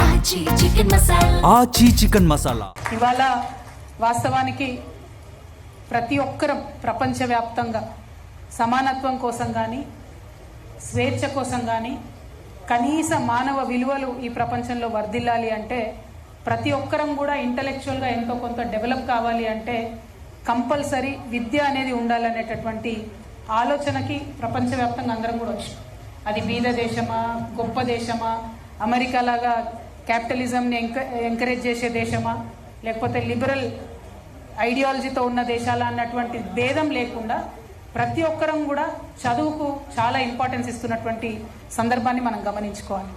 ఆచి చికెన్ మసాలా. ఇవాళ వాస్తవానికి ప్రతి ఒక్కరం ప్రపంచవ్యాప్తంగా సమానత్వం కోసం కానీ స్వేచ్ఛ కోసం కానీ కనీస మానవ విలువలు ఈ ప్రపంచంలో వర్ధిల్లాలి అంటే ప్రతి ఒక్కరం కూడా ఇంటలెక్చువల్గా ఎంతో కొంత డెవలప్ కావాలి అంటే కంపల్సరీ విద్య అనేది ఉండాలనేటటువంటి ఆలోచనకి ప్రపంచవ్యాప్తంగా అందరం కూడా వచ్చాం. అది బీద దేశమా, గొప్ప దేశమా, అమెరికా లాగా క్యాపిటలిజంని ఎంకరేజ్ చేసే దేశమా, లేకపోతే లిబరల్ ఐడియాలజీతో ఉన్న దేశాలా అన్నటువంటి భేదం లేకుండా ప్రతి ఒక్కరం కూడా చదువుకు చాలా ఇంపార్టెన్స్ ఇస్తున్నటువంటి సందర్భాన్ని మనం గమనించుకోవాలి.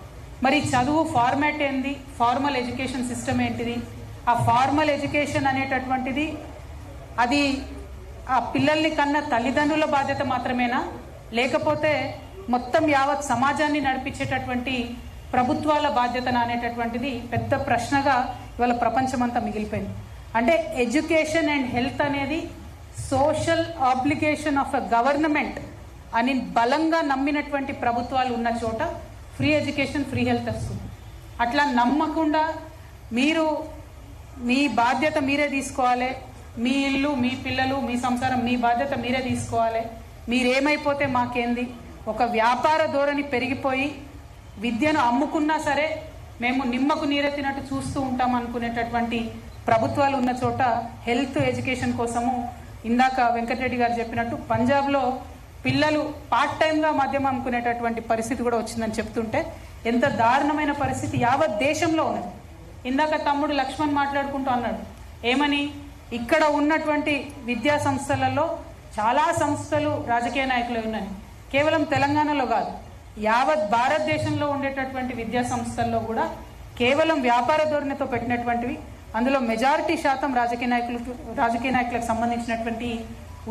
మరి చదువు ఫార్మాట్ ఏంది, ఫార్మల్ ఎడ్యుకేషన్ సిస్టమ్ ఏంటిది, ఆ ఫార్మల్ ఎడ్యుకేషన్ అనేటటువంటిది అది ఆ పిల్లల్ని కన్నా తల్లిదండ్రుల బాధ్యత మాత్రమేనా, లేకపోతే మొత్తం యావత్ సమాజాన్ని నడిపించేటటువంటి ప్రభుత్వాల బాధ్యతన అనేటటువంటిది పెద్ద ప్రశ్నగా ఇవాళ ప్రపంచమంతా మిగిలిపోయింది. అంటే ఎడ్యుకేషన్ అండ్ హెల్త్ అనేది social obligation of a government అని బలంగా నమ్మినటువంటి ప్రభుత్వాలు ఉన్న చోట ఫ్రీ ఎడ్యుకేషన్, ఫ్రీ హెల్త్ వస్తుంది. అట్లా నమ్మకుండా మీరు మీ బాధ్యత మీరే తీసుకోవాలి, మీ ఇల్లు, మీ పిల్లలు, మీ సంసారం, మీ బాధ్యత మీరే తీసుకోవాలి, మీరేమైపోతే మాకేంది, ఒక వ్యాపార ధోరణి పెరిగిపోయి విద్యను అమ్ముకున్నా సరే మేము నిమ్మకు నీరెత్తినట్టు చూస్తూ ఉంటాం అనుకునేటటువంటి ప్రభుత్వాలు ఉన్న చోట హెల్త్ ఎడ్యుకేషన్ కోసము ఇందాక వెంకటరెడ్డి గారు చెప్పినట్టు పంజాబ్లో పిల్లలు పార్ట్ టైంగా మద్యం అమ్ముకునేటటువంటి పరిస్థితి కూడా వచ్చిందని చెప్తుంటే ఎంత దారుణమైన పరిస్థితి యావత్ దేశంలో ఉన్నది. ఇందాక తమ్ముడు లక్ష్మణ్ మాట్లాడుకుంటూ అన్నాడు ఏమని, ఇక్కడ ఉన్నటువంటి విద్యా సంస్థలలో చాలా సంస్థలు రాజకీయ నాయకులు ఉన్నాయి. కేవలం తెలంగాణలో కాదు, యావత్ భారతదేశంలో ఉండేటటువంటి విద్యా సంస్థల్లో కూడా కేవలం వ్యాపార ధోరణితో పెట్టినటువంటివి, అందులో మెజారిటీ శాతం రాజకీయ నాయకులకు సంబంధించినటువంటి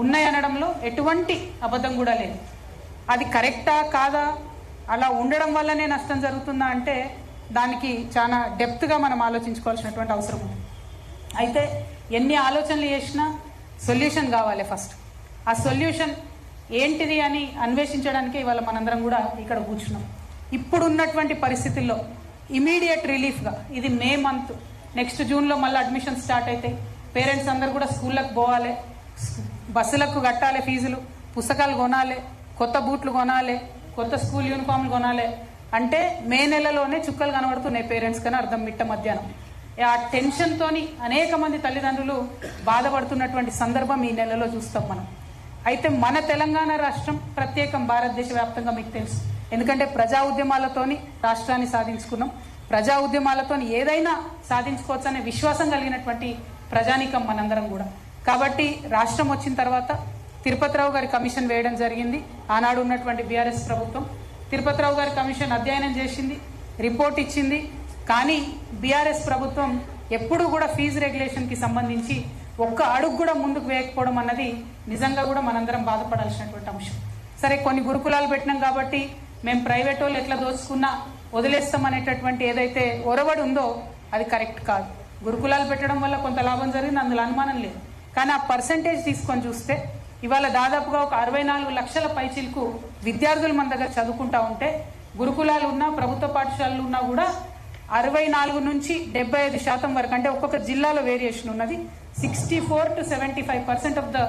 ఉన్నాయి అనడంలో ఎటువంటి అబద్ధం కూడా లేదు. అది కరెక్టా కాదా, అలా ఉండడం వల్లనే నష్టం జరుగుతుందా అంటే దానికి చాలా డెప్త్గా మనం ఆలోచించుకోవాల్సినటువంటి అవసరం ఉంది. అయితే ఎన్ని ఆలోచనలు చేసినా సొల్యూషన్ కావాలి. ఫస్ట్ ఆ సొల్యూషన్ ఏంటిది అని అన్వేషించడానికి ఇవాళ మనందరం కూడా ఇక్కడ కూర్చున్నాం. ఇప్పుడు ఉన్నటువంటి పరిస్థితుల్లో ఇమీడియట్ రిలీఫ్గా ఇది మే మంత్, నెక్స్ట్ జూన్లో మళ్ళీ అడ్మిషన్ స్టార్ట్ అవుతాయి. పేరెంట్స్ అందరు కూడా స్కూళ్ళకు పోవాలి, బస్సులకు కట్టాలి ఫీజులు, పుస్తకాలు కొనాలి, కొత్త బూట్లు కొనాలి, కొత్త స్కూల్ యూనిఫామ్లు కొనాలి అంటే మే నెలలోనే చుక్కలు కనబడుతున్నాయి పేరెంట్స్ కన్నా అర్థం మిట్ట మధ్యాహ్నం. ఆ టెన్షన్తోని అనేక మంది తల్లిదండ్రులు బాధపడుతున్నటువంటి సందర్భం ఈ నెలలో చూస్తాం మనం. అయితే మన తెలంగాణ రాష్ట్రం ప్రత్యేకం భారతదేశ వ్యాప్తంగా మీకు తెలుసు, ఎందుకంటే ప్రజా ఉద్యమాలతోని రాష్ట్రాన్ని సాధించుకున్నాం. ప్రజా ఉద్యమాలతోని ఏదైనా సాధించుకోవచ్చు అనే విశ్వాసం కలిగినటువంటి ప్రజానీకం మనందరం కూడా. కాబట్టి రాష్ట్రం వచ్చిన తర్వాత తిరుపతిరావు గారి కమిషన్ వేయడం జరిగింది. ఆనాడు ఉన్నటువంటి బీఆర్ఎస్ ప్రభుత్వం తిరుపతిరావు గారి కమిషన్ అధ్యయనం చేసింది, రిపోర్ట్ ఇచ్చింది. కానీ బీఆర్ఎస్ ప్రభుత్వం ఎప్పుడూ కూడా ఫీజు రెగ్యులేషన్కి సంబంధించి ఒక్క అడుగు కూడా ముందుకు వేయకపోవడం అన్నది నిజంగా కూడా మనందరం బాధపడాల్సినటువంటి అంశం. సరే, కొన్ని గురుకులాలు పెట్టినాం కాబట్టి మేము ప్రైవేట్ వాళ్ళు ఎట్లా దోచుకున్నా వదిలేస్తాం అనేటటువంటి ఏదైతే ఒరవడి ఉందో అది కరెక్ట్ కాదు. గురుకులాలు పెట్టడం వల్ల కొంత లాభం జరిగింది, అందులో అనుమానం లేదు. కానీ ఆ పర్సంటేజ్ తీసుకొని చూస్తే ఇవాళ దాదాపుగా ఒక 64 లక్షల పైచిలకు విద్యార్థులు మన దగ్గర చదువుకుంటా ఉంటే గురుకులాలు ఉన్నా ప్రభుత్వ పాఠశాలలు ఉన్నా కూడా 64 నుంచి 75% వరకు, అంటే ఒక్కొక్క జిల్లాలో వేరియేషన్ ఉన్నది. 64 to 75% of the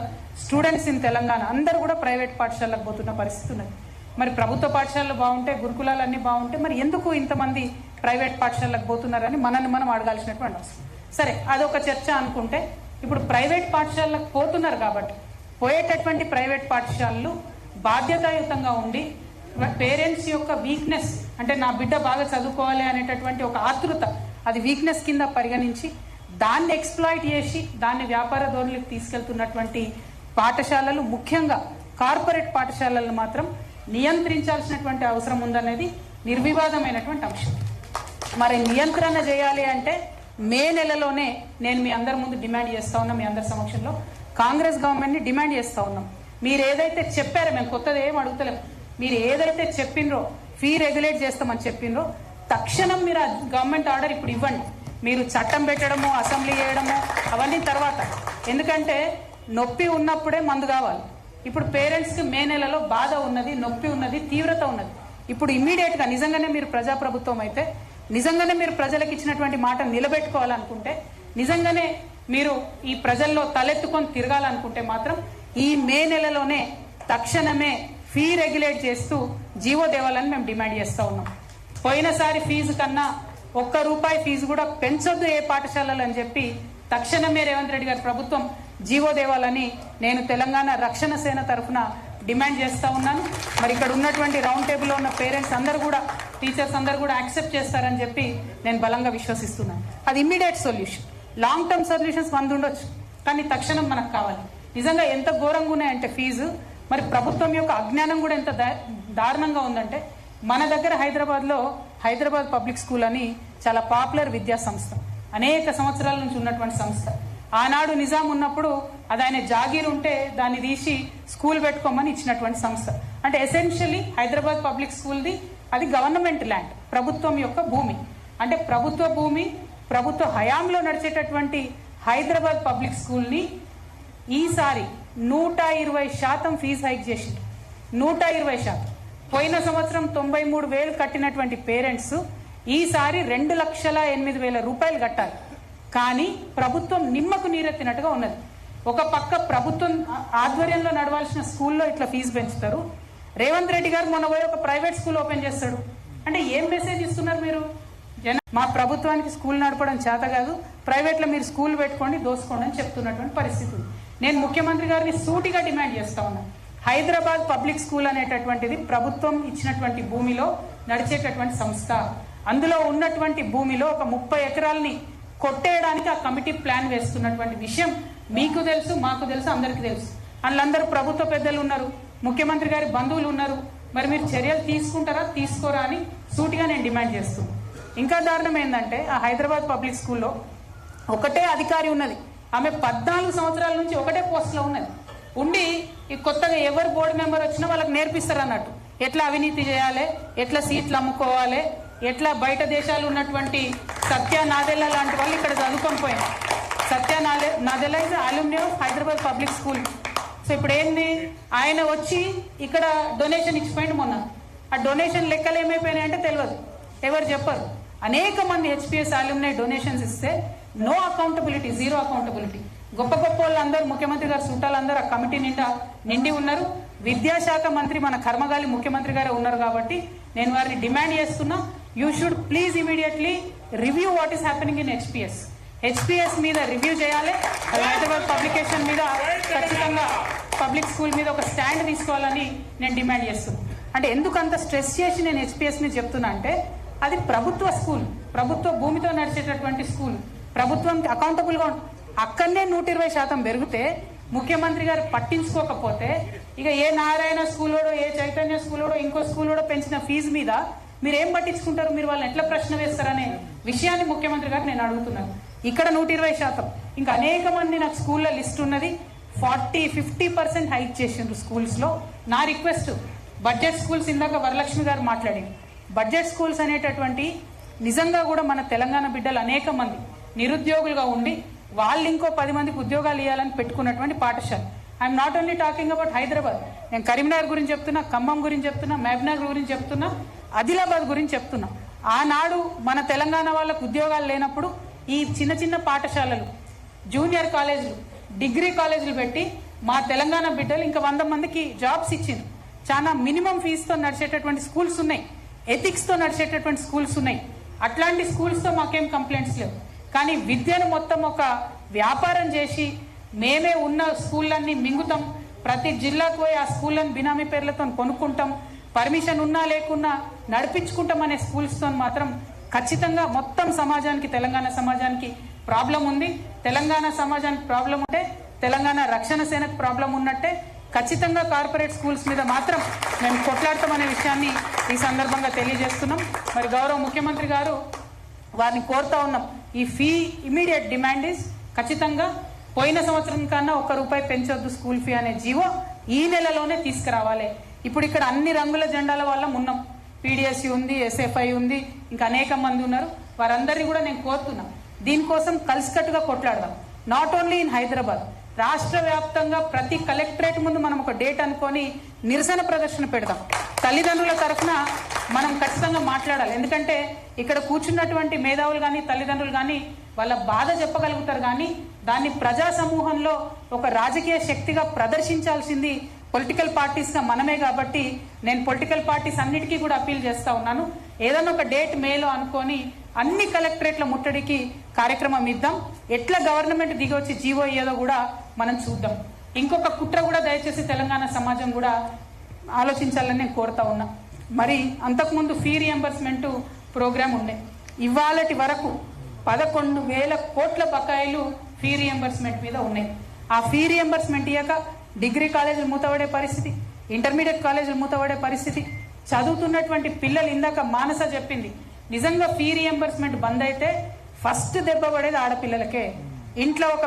students in Telangana అందరూ కూడా ప్రైవేట్ పాఠశాలకు పోతున్న పరిస్థితి ఉన్నది. మరి ప్రభుత్వ పాఠశాలలు బాగుంటే, గురుకులాలు అన్నీ బాగుంటే మరి ఎందుకు ఇంతమంది ప్రైవేట్ పాఠశాలకు పోతున్నారని మనల్ని మనం అడగాల్సినటువంటి అవసరం. సరే, అదొక చర్చ అనుకుంటే ఇప్పుడు ప్రైవేట్ పాఠశాలకు పోతున్నారు కాబట్టి పోయేటటువంటి ప్రైవేట్ పాఠశాలలు బాధ్యతాయుతంగా ఉండి పేరెంట్స్ యొక్క వీక్నెస్, అంటే నా బిడ్డ బాగా చదువుకోవాలి అనేటటువంటి ఒక ఆతృత, అది వీక్నెస్ కింద పరిగణించి దాన్ని ఎక్స్ప్లాయిట్ చేసి దాన్ని వ్యాపార ధోరణికి తీసుకెళ్తున్నటువంటి పాఠశాలలు, ముఖ్యంగా కార్పొరేట్ పాఠశాలలను మాత్రం నియంత్రించాల్సినటువంటి అవసరం ఉందనేది నిర్వివాదమైనటువంటి అంశం. మరి నియంత్రణ చేయాలి అంటే మే నెలలోనే నేను మీ అందరి ముందు డిమాండ్ చేస్తా ఉన్నా, మీ అందరి సమక్షంలో కాంగ్రెస్ గవర్నమెంట్ని డిమాండ్ చేస్తా ఉన్నాం. మీరు ఏదైతే చెప్పారో, మేము కొత్తది ఏం అడుగుతలేము, మీరు ఏదైతే చెప్పినరో ఫీ రెగ్యులేట్ చేస్తామని చెప్పినరో తక్షణం మీరు ఆ గవర్నమెంట్ ఆర్డర్ ఇప్పుడు ఇవ్వండి. మీరు చట్టం పెట్టడము, అసెంబ్లీ చేయడము అవన్నీ తర్వాత, ఎందుకంటే నొప్పి ఉన్నప్పుడే మందు కావాలి. ఇప్పుడు పేరెంట్స్కి మే నెలలో బాధ ఉన్నది, నొప్పి ఉన్నది, తీవ్రత ఉన్నది. ఇప్పుడు ఇమ్మీడియట్ గా నిజంగానే మీరు ప్రజాప్రభుత్వం అయితే, నిజంగానే మీరు ప్రజలకు ఇచ్చినటువంటి మాట నిలబెట్టుకోవాలనుకుంటే, నిజంగానే మీరు ఈ ప్రజల్లో తలెత్తుకొని తిరగాలనుకుంటే మాత్రం ఈ మే నెలలోనే తక్షణమే ఫీ రెగ్యులేట్ చేస్తూ జీవో దేవాలని మేము డిమాండ్ చేస్తా ఉన్నాం. పోయినసారి ఫీజు కన్నా ₹1 ఫీజు కూడా పెంచొద్దు ఏ పాఠశాలలు అని చెప్పి తక్షణమే రేవంత్ రెడ్డి గారి ప్రభుత్వం జీవో దేవాలని నేను తెలంగాణ రక్షణ సేన తరఫున డిమాండ్ చేస్తా ఉన్నాను. మరి ఇక్కడ ఉన్నటువంటి రౌండ్ టేబుల్లో ఉన్న పేరెంట్స్ అందరూ కూడా, టీచర్స్ అందరూ కూడా యాక్సెప్ట్ చేస్తారని చెప్పి నేను బలంగా విశ్వసిస్తున్నాను. అది immediate solution. Long term solutions 100 ఉండొచ్చు, కానీ తక్షణం మనకు కావాలి. నిజంగా ఎంత ఘోరంగా ఉన్నాయంటే ఫీజు, మరి ప్రభుత్వం యొక్క అజ్ఞానం కూడా ఎంత దారుణంగా ఉందంటే, మన దగ్గర హైదరాబాద్ పబ్లిక్ స్కూల్ అని చాలా పాపులర్ విద్యా సంస్థ, అనేక సంవత్సరాల నుంచి ఉన్నటువంటి సంస్థ. ఆనాడు నిజాం ఉన్నప్పుడు అది ఆయన జాగీర్ ఉంటే దాన్ని తీసి స్కూల్ పెట్టుకోమని ఇచ్చినటువంటి సంస్థ. అంటే ఎసెన్షియలీ హైదరాబాద్ పబ్లిక్ స్కూల్ది అది గవర్నమెంట్ ల్యాండ్, ప్రభుత్వం యొక్క భూమి. అంటే ప్రభుత్వ భూమి, ప్రభుత్వ హయాంలో నడిచేటటువంటి హైదరాబాద్ పబ్లిక్ స్కూల్ ని ఈసారి 120% ఫీజు హైక్ చేసింది. 120%. పోయిన సంవత్సరం 93,000 కట్టినటువంటి పేరెంట్స్ ఈసారి ₹2,08,000 కట్టాలి. కానీ ప్రభుత్వం నిమ్మకు నీరెత్తినట్టుగా ఉన్నది. ఒక పక్క ప్రభుత్వం ఆధ్వర్యంలో నడవాల్సిన స్కూల్లో ఇట్లా ఫీజు పెంచుతారు. రేవంత్ రెడ్డి గారు మొన్న పోయి ఒక ప్రైవేట్ స్కూల్ ఓపెన్ చేస్తాడు. అంటే ఏం మెసేజ్ ఇస్తున్నారు మీరు? మా ప్రభుత్వానికి స్కూల్ నడపడం చేత కాదు, ప్రైవేట్ లో మీరు స్కూల్ పెట్టుకోండి, దోసుకోండి అని చెప్తున్నటువంటి పరిస్థితి. నేను ముఖ్యమంత్రి గారిని సూటిగా డిమాండ్ చేస్తా ఉన్నాను. హైదరాబాద్ పబ్లిక్ స్కూల్ అనేటటువంటిది ప్రభుత్వం ఇచ్చినటువంటి భూమిలో నడిచేటటువంటి సంస్థ. అందులో ఉన్నటువంటి భూమిలో ఒక 30 ఎకరాలని కొట్టేయడానికి ఆ కమిటీ ప్లాన్ వేస్తున్నటువంటి విషయం మీకు తెలుసు, మాకు తెలుసు, అందరికీ తెలుసు. అందులో ప్రభుత్వ పెద్దలు ఉన్నారు, ముఖ్యమంత్రి గారి బంధువులు ఉన్నారు. మరి మీరు చర్యలు తీసుకుంటారా తీసుకోరా అని సూటిగా నేను డిమాండ్ చేస్తున్నాను. ఇంకా దారుణం ఏంటంటే, ఆ హైదరాబాద్ పబ్లిక్ స్కూల్లో ఒకటే అధికారి ఉన్నది. ఆమె 14 సంవత్సరాల నుంచి ఒకటే పోస్ట్లో ఉన్నది. ఉండి ఈ కొత్తగా ఎవరు బోర్డు మెంబర్ వచ్చినా వాళ్ళకి నేర్పిస్తారు అన్నట్టు, ఎట్లా అవినీతి చేయాలి, ఎట్లా సీట్లు అమ్ముకోవాలి, ఎట్లా బయట దేశాలు ఉన్నటువంటి సత్య నాదెల్లా లాంటి వాళ్ళు ఇక్కడ చదువుకొని పోయారు. Satya Nadella is alumni of Hyderabad public school. So ఇప్పుడు ఏంది, ఆయన వచ్చి ఇక్కడ డొనేషన్ ఇచ్చిపోయింది మొన్న. ఆ డొనేషన్ లెక్కలు ఏమైపోయినాయంటే తెలియదు, ఎవరు చెప్పరు. అనేక మంది హెచ్పిఎస్ అల్యూమినీ డొనేషన్స్ ఇస్తే నో అకౌంటబిలిటీ, జీరో అకౌంటబిలిటీ. గొప్ప గొప్ప వాళ్ళందరూ, ముఖ్యమంత్రి గారు చుట్టాలందరూ ఆ కమిటీ నిండి ఉన్నారు. విద్యాశాఖ మంత్రి మన కర్మగాలి ముఖ్యమంత్రి గారే ఉన్నారు. కాబట్టి నేను వారిని డిమాండ్ చేస్తున్నా, you should please immediately review what is happening in HPS మీద రివ్యూ చేయాలి. హైదరాబాద్ పబ్లికేషన్ మీద ఖచ్చితంగా పబ్లిక్ స్కూల్ మీద ఒక స్టాండ్ తీసుకోవాలని నేను డిమాండ్ చేస్తున్నాను. అంటే ఎందుకు అంత స్ట్రెస్ చేసి నేను హెచ్పిఎస్ మీద చెప్తున్నా అంటే, అది ప్రభుత్వ స్కూల్, ప్రభుత్వ భూమితో నడిచేటటువంటి స్కూల్, ప్రభుత్వానికి అకౌంటబుల్ గా అక్కడనే 120% పెరిగితే ముఖ్యమంత్రి గారు పట్టించుకోకపోతే, ఇక ఏ నారాయణ స్కూలోడో, ఏ చైతన్య స్కూలోడో, ఇంకో స్కూలోడో పెంచిన ఫీజు మీద మీరు ఏం పట్టించుకుంటారు? మీరు వాళ్ళని ఎట్లా ప్రశ్న వేస్తారనే విషయాన్ని ముఖ్యమంత్రి గారు నేను అడుగుతున్నాను. ఇక్కడ 120%, ఇంకా అనేక మంది నాకు స్కూల్లో లిస్ట్ ఉన్నది. 40-50% హైక్ చేసిండ్రు స్కూల్స్ లో. నా రిక్వెస్ట్, బడ్జెట్ స్కూల్స్, ఇందాక వరలక్ష్మి గారు మాట్లాడింది, బడ్జెట్ స్కూల్స్ అనేటటువంటి నిజంగా కూడా మన తెలంగాణ బిడ్డలు అనేక మంది నిరుద్యోగులుగా ఉండి వాళ్ళు ఇంకో 10 మందికి ఉద్యోగాలు ఇవ్వాలని పెట్టుకున్నటువంటి పాఠశాల. I'm not only talking about Hyderabad, నేను కరీంనగర్ గురించి చెప్తున్నా, ఖమ్మం గురించి చెప్తున్నా, మహబూబ్నగర్ గురించి చెప్తున్నా, ఆదిలాబాద్ గురించి చెప్తున్నా. ఆనాడు మన తెలంగాణ వాళ్ళకు ఉద్యోగాలు లేనప్పుడు ఈ చిన్న చిన్న పాఠశాలలు, జూనియర్ కాలేజీలు, డిగ్రీ కాలేజీలు పెట్టి మా తెలంగాణ బిడ్డలు ఇంకా 100 మందికి జాబ్స్ ఇచ్చింది. చాలా మినిమం ఫీజుతో నడిచేటటువంటి స్కూల్స్ ఉన్నాయి, ఎథిక్స్ తో నడిచేటటువంటి స్కూల్స్ ఉన్నాయి. అట్లాంటి స్కూల్స్ తో మాకేం కంప్లైంట్స్ లేవు. కానీ విద్యను మొత్తం ఒక వ్యాపారం చేసి మేమే ఉన్న స్కూళ్ళన్నీ మింగుతాం, ప్రతి జిల్లాకు పోయి ఆ స్కూళ్ళని బినామీ పేర్లతో కొనుక్కుంటాం, పర్మిషన్ ఉన్నా లేకున్నా నడిపించుకుంటాం అనే స్కూల్స్ తో మాత్రం ఖచ్చితంగా మొత్తం సమాజానికి, తెలంగాణ సమాజానికి ప్రాబ్లం ఉంది. తెలంగాణ సమాజానికి ప్రాబ్లం ఉంటే తెలంగాణ రక్షణ సేనకు ప్రాబ్లం ఉన్నట్టే. ఖచ్చితంగా కార్పొరేట్ స్కూల్స్ మీద మాత్రం మేము కొట్లాడతామనే విషయాన్ని ఈ సందర్భంగా తెలియజేస్తున్నాం. మరి గౌరవ ముఖ్యమంత్రి గారు వారిని కోరుతా ఉన్నాం, ఈ ఫీ ఇమీడియట్ డిమాండ్ ఇస్ ఖచ్చితంగా పోయిన సంవత్సరం కన్నా ₹1 పెంచొద్దు స్కూల్ ఫీ అనే జీవో ఈ నెలలోనే తీసుకురావాలి. ఇప్పుడు ఇక్కడ అన్ని రంగుల జెండాల వల్ల ఉన్నాం, పీడిఎస్సీ ఉంది, ఎస్ఎఫ్ఐ ఉంది, ఇంకా అనేక మంది ఉన్నారు. వారందరినీ కూడా నేను కోరుతున్నా, దీనికోసం కలిసికట్టుగా కొట్లాడదాం. నాట్ ఓన్లీ ఇన్ హైదరాబాద్, రాష్ట్ర వ్యాప్తంగా ప్రతి కలెక్టరేట్ ముందు మనం ఒక డేట్ అనుకొని నిరసన ప్రదర్శన పెడదాం. తల్లిదండ్రుల తరఫున మనం ఖచ్చితంగా మాట్లాడాలి. ఎందుకంటే ఇక్కడ కూర్చున్నటువంటి మేధావులు కానీ తల్లిదండ్రులు కానీ వాళ్ళ బాధ చెప్పగలుగుతారు, కానీ దాన్ని ప్రజా సమూహంలో ఒక రాజకీయ శక్తిగా ప్రదర్శించాల్సింది పొలిటికల్ పార్టీస్ గా మనమే. కాబట్టి నేను పొలిటికల్ పార్టీస్ అన్నిటికీ కూడా అపీల్ చేస్తా ఉన్నాను, ఏదైనా ఒక డేట్ మేలో అనుకొని అన్ని కలెక్టరేట్ల ముట్టడికి కార్యక్రమం ఇద్దాం. ఎట్లా గవర్నమెంట్ దిగి వచ్చి జీవో ఇయ్యేదో కూడా మనం చూద్దాం. ఇంకొక కుట్ర కూడా దయచేసి తెలంగాణ సమాజం కూడా ఆలోచించాలని నేను కోరుతా ఉన్నా. మరి అంతకుముందు ఫీ రియంబర్స్మెంట్ ప్రోగ్రామ్ ఉండే, ఇవాళటి వరకు 11,000 కోట్ల బకాయిలు ఫీ రియంబర్స్మెంట్ మీద ఉన్నాయి. ఆ ఫీ రియంబర్స్మెంట్ ఇయ్యక డిగ్రీ కాలేజీలు మూతపడే పరిస్థితి, ఇంటర్మీడియట్ కాలేజీలు మూతపడే పరిస్థితి, చదువుతున్నటువంటి పిల్లలు, ఇందాక మానస చెప్పింది, నిజంగా ఫీ రియంబర్స్మెంట్ బంద్ అయితే ఫస్ట్ దెబ్బ పడేది ఆడపిల్లలకే. ఇంట్లో ఒక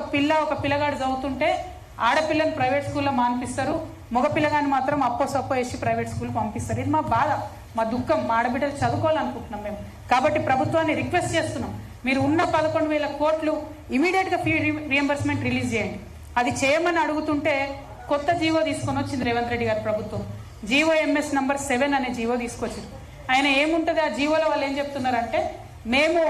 పిల్లగాడు చదువుతుంటే ఆడపిల్లని ప్రైవేట్ స్కూల్లో మానిపిస్తారు, మగ పిల్లగాని మాత్రం అప్పో సప్పో వేసి ప్రైవేట్ స్కూల్ పంపిస్తారు. ఇది మా బాధ, మా దుఃఖం. మా ఆడబిడ్డలు చదువుకోవాలనుకుంటున్నాం మేము. కాబట్టి ప్రభుత్వాన్ని రిక్వెస్ట్ చేస్తున్నాం, మీరు ఉన్న 11,000 కోట్లు ఇమీడియట్ గా ఫీ రియంబర్స్మెంట్ రిలీజ్ చేయండి. అది చేయమని అడుగుతుంటే కొత్త జీవో తీసుకొని వచ్చింది రేవంత్ రెడ్డి గారి ప్రభుత్వం. జీవో ఎంఎస్ నంబర్ 7 అనే జీవో తీసుకొచ్చింది. ఆయన ఏముంటుంది ఆ జీవోలో, వాళ్ళు ఏం చెప్తున్నారంటే, మేము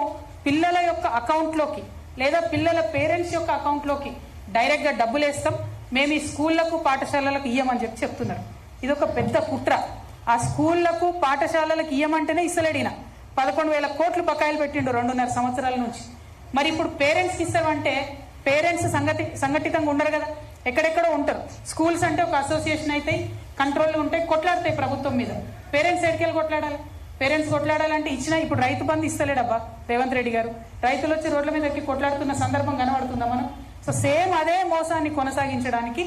పిల్లల యొక్క అకౌంట్లోకి లేదా పిల్లల పేరెంట్స్ యొక్క అకౌంట్లోకి డైరెక్ట్ గా డబ్బులు వేస్తాం, మేము ఈ స్కూళ్లకు పాఠశాలలకు ఇయ్యమని చెప్తున్నారు. ఇది ఒక పెద్ద కుట్ర. ఆ స్కూళ్లకు పాఠశాలలకు ఇయ్యమంటేనే ఇస్తలేడిన 11,000 కోట్లు బకాయిలు పెట్టిండు 2.5 సంవత్సరాల నుంచి. మరి ఇప్పుడు పేరెంట్స్ కి ఇస్తామంటే పేరెంట్స్ సంఘటితంగా ఉండరు కదా, ఎక్కడెక్కడో ఉంటారు. స్కూల్స్ అంటే ఒక అసోసియేషన్ అయితే కంట్రోల్ ఉంటాయి, కొట్లాడతాయి ప్రభుత్వం మీద. పేరెంట్స్ ఎడికెళ్ళి కొట్లాడాలి? పేరెంట్స్ కొట్లాడాలంటే ఇచ్చిన ఇప్పుడు రైతు బంధు ఇస్తలేడబ్బా రేవంత్ రెడ్డి గారు. రైతులు వచ్చి రోడ్ల మీద ఎక్కి కొట్లాడుతున్న సందర్భం కనబడుతుందా మనం? సో సేమ్ అదే మోసాన్ని కొనసాగించడానికి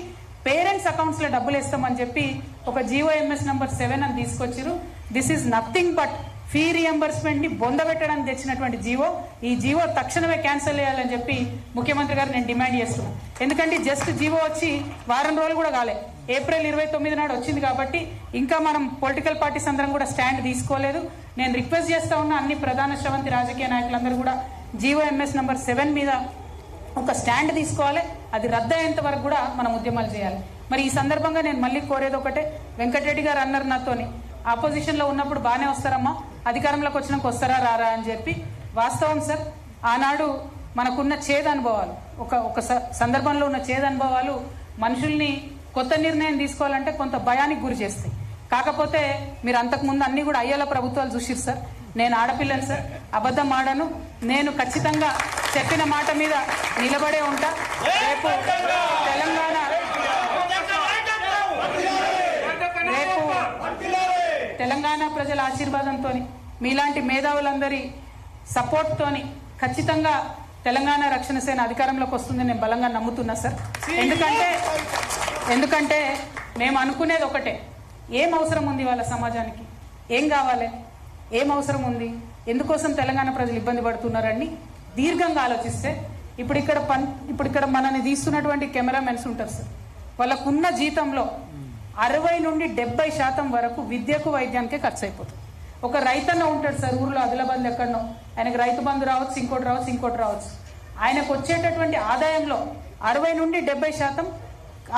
పేరెంట్స్ అకౌంట్స్ లో డబ్బులు ఇస్తామని చెప్పి ఒక జీవోఎంఎస్ నంబర్ 7 అని తీసుకొచ్చారు. This is nothing but fee reimbursement ని బొందబెట్టడానికి తెచ్చినటువంటి జీవో. ఈ జీవో తక్షణమే క్యాన్సిల్ చేయాలని చెప్పి ముఖ్యమంత్రి గారు నేను డిమాండ్ చేస్తున్నాను. ఎందుకంటే జస్ట్ జీవో వచ్చి వారం రోజులు కూడా కాలే, ఏప్రిల్ 29 నాడు వచ్చింది. కాబట్టి ఇంకా మనం పొలిటికల్ పార్టీస్ అందరం కూడా స్టాండ్ తీసుకోలేదు. నేను రిక్వెస్ట్ చేస్తా ఉన్నా అన్ని ప్రధాన శ్రవంతి రాజకీయ నాయకులందరూ కూడా జీవోఎంఎస్ నంబర్ 7 మీద ఒక స్టాండ్ తీసుకోవాలి. అది రద్దు అయ్యేంత వరకు కూడా మనం ఉద్యమాలు చేయాలి. మరి ఈ సందర్భంగా నేను మళ్ళీ కోరేది ఒకటే, వెంకటరెడ్డి గారు అన్నారు నాతోని, ఆపోజిషన్ లో ఉన్నప్పుడు బాగానే వస్తారమ్మా, అధికారంలోకి వచ్చినాక వస్తారా రారా అని చెప్పి. వాస్తవం సార్, ఆనాడు మనకున్న చేదు అనుభవాలు, ఒక సందర్భంలో ఉన్న చేదు అనుభవాలు మనుషుల్ని కొత్త నిర్ణయం తీసుకోవాలంటే కొంత భయానికి గురి చేస్తాయి. కాకపోతే మీరు అంతకుముందు అన్ని కూడా అయ్యేలా ప్రభుత్వాలు చూసిరు సార్. నేను ఆడపిల్లని సార్, అబద్ధం ఆడను. నేను ఖచ్చితంగా చెప్పిన మాట మీద నిలబడే ఉంటా. రేపు తెలంగాణ ప్రజల ఆశీర్వాదంతో, మీలాంటి మేధావులందరి సపోర్ట్ తోని ఖచ్చితంగా తెలంగాణ రక్షణ సేన అధికారంలోకి వస్తుందని నేను బలంగా నమ్ముతున్నా సార్. ఎందుకంటే మేము అనుకునేది ఒకటే, ఏం అవసరం ఉంది వాళ్ళ సమాజానికి, ఏం కావాలి, ఏం అవసరం ఉంది, ఎందుకోసం తెలంగాణ ప్రజలు ఇబ్బంది పడుతున్నారని దీర్ఘంగా ఆలోచిస్తే, ఇప్పుడు ఇక్కడ మనని తీస్తున్నటువంటి కెమెరామెన్స్ ఉంటారు సార్, వాళ్ళకున్న జీతంలో 60 నుండి 70% వరకు విద్యకు వైద్యానికే ఖర్చు అయిపోతుంది. ఒక రైతన్న ఉంటాడు సార్ ఊర్లో, ఆదిలాబాద్లో ఎక్కడనో, ఆయనకు రైతు బంధు రావచ్చు, ఇంకోటి రావచ్చు. ఆయనకు వచ్చేటటువంటి ఆదాయంలో 60 నుండి 70%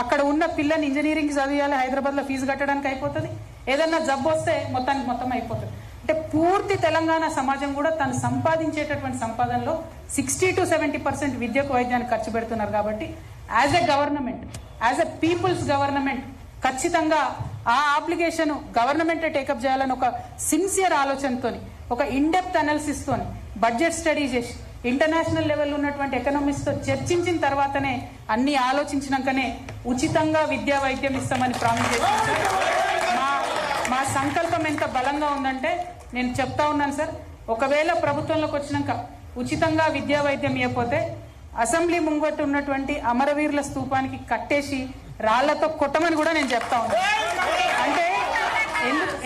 అక్కడ ఉన్న పిల్లని ఇంజనీరింగ్ చదివాలి, హైదరాబాద్ లో ఫీజు కట్టడానికి అయిపోతుంది. ఏదన్నా జబ్బు వస్తే మొత్తం అయిపోతుంది. అంటే పూర్తి తెలంగాణ సమాజం కూడా తను సంపాదించేటటువంటి సంపాదనలో 60 to 70% విద్యకు వైద్యానికి ఖర్చు పెడుతున్నారు. కాబట్టి as a government, as a peoples government ఖచ్చితంగా ఆ అప్లికేషన్ గవర్నమెంటే టేకప్ చేయాలని ఒక సిన్సియర్ ఆలోచనతో, ఒక ఇన్డెప్త్ అనాలిసిస్ తోని, బడ్జెట్ స్టడీ చేసి, ఇంటర్నేషనల్ లెవెల్ ఉన్నటువంటి ఎకనామిక్స్ తో చర్చించిన తర్వాతనే, అన్ని ఆలోచించినాకనే ఉచితంగా విద్యా వైద్యం ఇస్తామని ప్రామిస్ చేశారు. మా సంకల్పం ఎంత బలంగా ఉందంటే నేను చెప్తా ఉన్నాను సార్, ఒకవేళ ప్రభుత్వంలోకి వచ్చినాక ఉచితంగా విద్యా వైద్యం ఇవ్వకపోతే అసెంబ్లీ ముంగట్టు ఉన్నటువంటి అమరవీరుల స్తూపానికి కట్టేసి రాళ్లతో కొట్టమని కూడా నేను చెప్తా ఉన్నాను. అంటే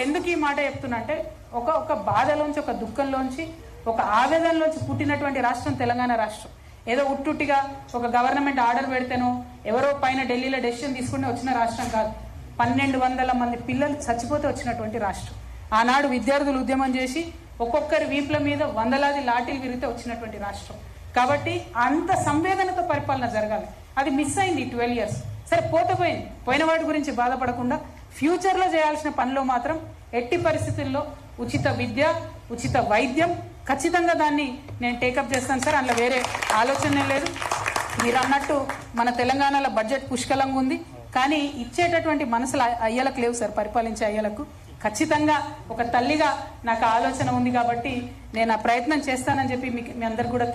ఎందుకు ఈ మాట చెప్తున్నా అంటే, ఒక బాధలోంచి, ఒక దుఃఖంలోంచి, ఒక ఆవేదనలోంచి పుట్టినటువంటి రాష్ట్రం తెలంగాణ రాష్ట్రం. ఏదో ఉట్టుట్టిగా ఒక గవర్నమెంట్ ఆర్డర్ పెడితేనో ఎవరో పైన ఢిల్లీలో డెసిషన్ తీసుకుని వచ్చిన రాష్ట్రం కాదు. 1200 మంది పిల్లలు చచ్చిపోతే వచ్చినటువంటి రాష్ట్రం. ఆనాడు విద్యార్థులు ఉద్యమం చేసి ఒక్కొక్కరి వీపుల మీద 100లాది లాఠీలు విరిగితే వచ్చినటువంటి రాష్ట్రం. కాబట్టి అంత సంవేదనతో పరిపాలన జరగాలి. అది మిస్ అయింది 12 years. సరే పోయింది, పోయిన వాటి గురించి బాధపడకుండా ఫ్యూచర్లో చేయాల్సిన పనిలో మాత్రం ఎట్టి పరిస్థితుల్లో ఉచిత విద్య, ఉచిత వైద్యం ఖచ్చితంగా దాన్ని నేను టేకప్ చేస్తాను సార్. అందులో వేరే ఆలోచనే లేదు. మీరు అన్నట్టు మన తెలంగాణలో బడ్జెట్ పుష్కలంగా ఉంది, కానీ ఇచ్చేటటువంటి మనసులు అయ్యలకు లేవు సార్. పరిపాలించే అయ్యలకు ఖచ్చితంగా ఒక తల్లిగా నాకు ఆలోచన ఉంది కాబట్టి నేను ఆ ప్రయత్నం చేస్తానని చెప్పి మీ అందరికి కూడా